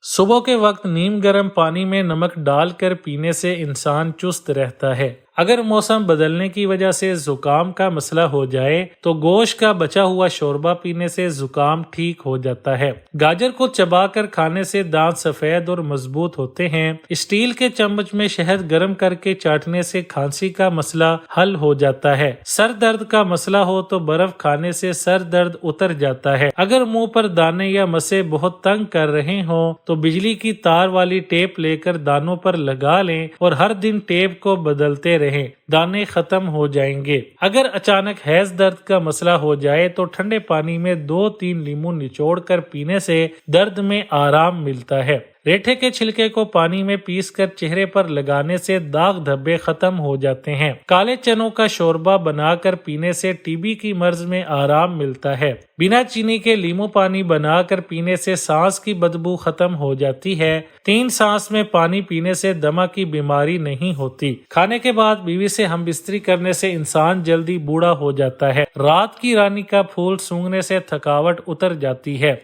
صبح کے وقت نیم گرم پانی میں نمک ڈال کر پینے سے انسان چست رہتا ہے۔ اگر موسم بدلنے کی وجہ سے زکام کا مسئلہ ہو جائے تو گوشت کا بچا ہوا شوربہ پینے سے زکام ٹھیک ہو جاتا ہے۔ گاجر کو چبا کر کھانے سے دانت سفید اور مضبوط ہوتے ہیں۔ اسٹیل کے چمچ میں شہد گرم کر کے چاٹنے سے کھانسی کا مسئلہ حل ہو جاتا ہے۔ سر درد کا مسئلہ ہو تو برف کھانے سے سر درد اتر جاتا ہے۔ اگر منہ پر دانے یا مسے بہت تنگ کر رہے ہوں تو بجلی کی تار والی ٹیپ لے کر دانوں پر لگا لیں اور ہر دن ٹیپ کو بدلتے رہیں، دانے ختم ہو جائیں گے۔ اگر اچانک حیض درد کا مسئلہ ہو جائے تو ٹھنڈے پانی میں 2-3 لیموں نچوڑ کر پینے سے درد میں آرام ملتا ہے۔ ریٹھے کے چھلکے کو پانی میں پیس کر چہرے پر لگانے سے داغ دھبے ختم ہو جاتے ہیں۔ کالے چنوں کا شوربہ بنا کر پینے سے ٹی بی کی مرض میں آرام ملتا ہے۔ بنا چینی کے لیموں پانی بنا کر پینے سے سانس کی بدبو ختم ہو جاتی ہے۔ 3 سانس میں پانی پینے سے دمہ کی بیماری نہیں ہوتی۔ کھانے کے بعد بیوی سے ہم بستری کرنے سے انسان جلدی بوڑھا ہو جاتا ہے۔ رات کی رانی کا پھول سونگھنے سے تھکاوٹ اتر جاتی ہے۔